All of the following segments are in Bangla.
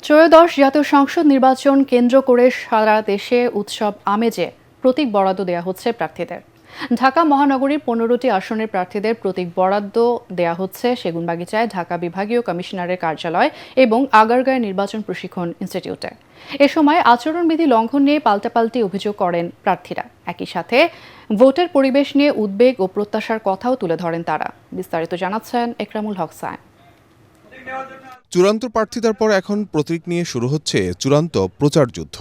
ত্রয়োদশ জাতীয় সংসদ নির্বাচন কেন্দ্র করে সারা দেশে উৎসব আমেজে প্রতীক বরাদ্দ দেয়া হচ্ছে প্রার্থীদের। ঢাকা মহানগরীর 15টি আসনের প্রার্থীদের প্রতীক বরাদ্দ দেয়া হচ্ছে সেগুনবাগিচায় ঢাকা বিভাগীয় কমিশনারের কার্যালয় এবং আগারগাঁও নির্বাচন প্রশিক্ষণ ইনস্টিটিউটে। এ সময় আচরণবিধি লঙ্ঘন নিয়ে পাল্টাপাল্টি অভিযোগ করেন প্রার্থীরা। একই সাথে ভোটের পরিবেশ নিয়ে উদ্বেগ ও প্রত্যাশার কথাও তুলে ধরেন তারা। বিস্তারিত জানাচ্ছেন একরামুল হক সায়েম। চূড়ান্ত প্রার্থীতার পর এখন প্রতীক নিয়ে শুরু হচ্ছে চূড়ান্ত প্রচার যুদ্ধ।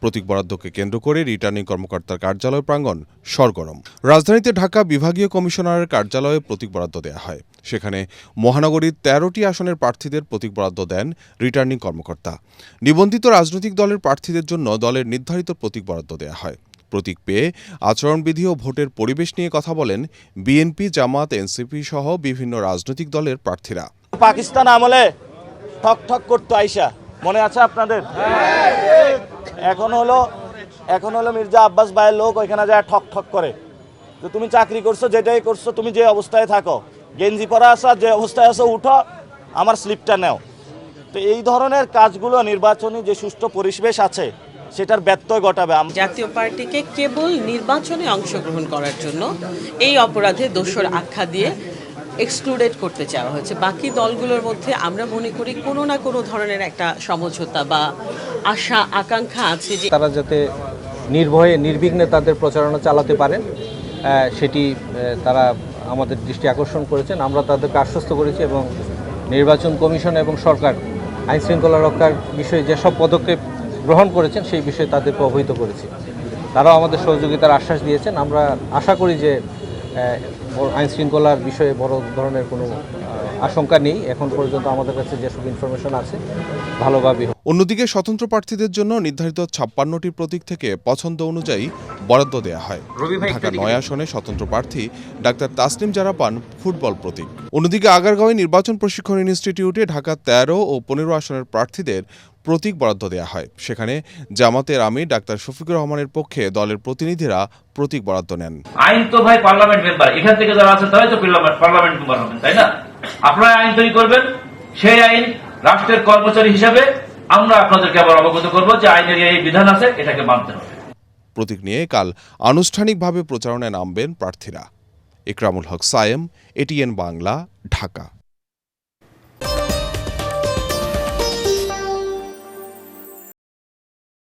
প্রতীক বরাদ্দকে কেন্দ্র করে রিটার্নিং কর্মকর্তার কার্যালয় প্রাঙ্গণ সরগরম। রাজধানীতে ঢাকা বিভাগীয় কমিশনারের কার্যালয়ে প্রতীক বরাদ্দ দেওয়া হয়। সেখানে মহানগরীর 13টি আসনের প্রার্থীদের প্রতীক বরাদ্দ দেন রিটার্নিং কর্মকর্তা। নিবন্ধিত রাজনৈতিক দলের প্রার্থীদের জন্য দলের নির্ধারিত প্রতীক বরাদ্দ দেওয়া হয়। প্রতীক পেয়ে আচরণবিধি ও ভোটের পরিবেশ নিয়ে কথা বলেন বিএনপি, জামাত, এনসিপি সহ বিভিন্ন রাজনৈতিক দলের প্রার্থীরা। পাকিস্তান আমলে ঠক ঠক করতো আইসা, মনে আছে আপনাদের? এখন হলো মির্জা আব্বাস ভাইয়ের লোক ওইখানে যায় ঠক ঠক করে যে তুমি চাকরি করছো, যেটাই করছো, তুমি যে অবস্থায় থাকো, গেঞ্জি পরা আসো, যে অবস্থায় আসো উঠো, আমার স্লিপটা নেও। তো এই ধরনের কাজগুলো নির্বাচনী যে সুষ্ঠু পরিবেশ আছে সেটার ব্যত্যয় ঘটাবে। জাতীয় পার্টিকে কেবল নির্বাচনে অংশগ্রহণ করার জন্য এই অপরাধে দোষর আখ্যা দিয়ে এক্সক্লুডেড করতে চাওয়া হয়েছে। বাকি দলগুলোর মধ্যে আমরা মনে করি কোনো না কোনো ধরনের একটা সমঝোতা বা আশা আকাঙ্ক্ষা আছে যে তারা যাতে নির্ভয়ে নির্বিঘ্নে তাদের প্রচারণা চালাতে পারেন, সেটি তারা আমাদের দৃষ্টি আকর্ষণ করেছেন। আমরা তাদেরকে আশ্বস্ত করেছি এবং নির্বাচন কমিশন এবং সরকার আইন শৃঙ্খলা রক্ষার বিষয়ে যেসব পদক্ষেপ গ্রহণ করেছেন সেই বিষয়ে তাদেরকে অবহিত করেছি। তারাও আমাদের সহযোগিতার আশ্বাস দিয়েছেন। আমরা আশা করি যে আইন শৃঙ্খলার বিষয়ে বড় ধরনের কোনো আশঙ্কা নেই। এখন পর্যন্ত আমাদের কাছে যেসব ইনফরমেশন আছে ভালোভাবে। অন্যদিকে স্বতন্ত্র প্রার্থীদের জন্য নির্ধারিত 56টি প্রতীক থেকে পছন্দ অনুযায়ী বরাদ্দ দেওয়া হয়। ঢাকা 9 আসনে স্বতন্ত্র প্রার্থী ডাক্তার তাসনিম জারা পান ফুটবল প্রতীক। অন্যদিকে আগারগাঁও নির্বাচন প্রশিক্ষণ ইনস্টিটিউটে ঢাকা 13 ও 15 আসনের প্রার্থীদের প্রতীক বরাদ্দ দেওয়া হয়। সেখানে জামাতের আমির ডাক্তার শফিকুর রহমানের পক্ষে দলের প্রতিনিধিরা প্রতীক বরাদ্দ নেন। আইন তো ভাই পার্লামেন্ট মেম্বার, এখান থেকে যারা আছে তারাই তো পার্লামেন্ট মেম্বার হবেন, তাই না? আপনারা আইন তৈরি করবেন, সেই আইন রাষ্ট্রের কর্মচারী হিসাবে আমরা আপনাদেরকে আবার অবগত করব যে আইনের এই বিধান আছে, এটাকে মানতে হবে। প্রতীক নিয়ে কাল আনুষ্ঠানিকভাবে প্রচারণায় নামবেন প্রার্থীরা। একরামুল হক সায়েম, এটিএন বাংলা, ঢাকা।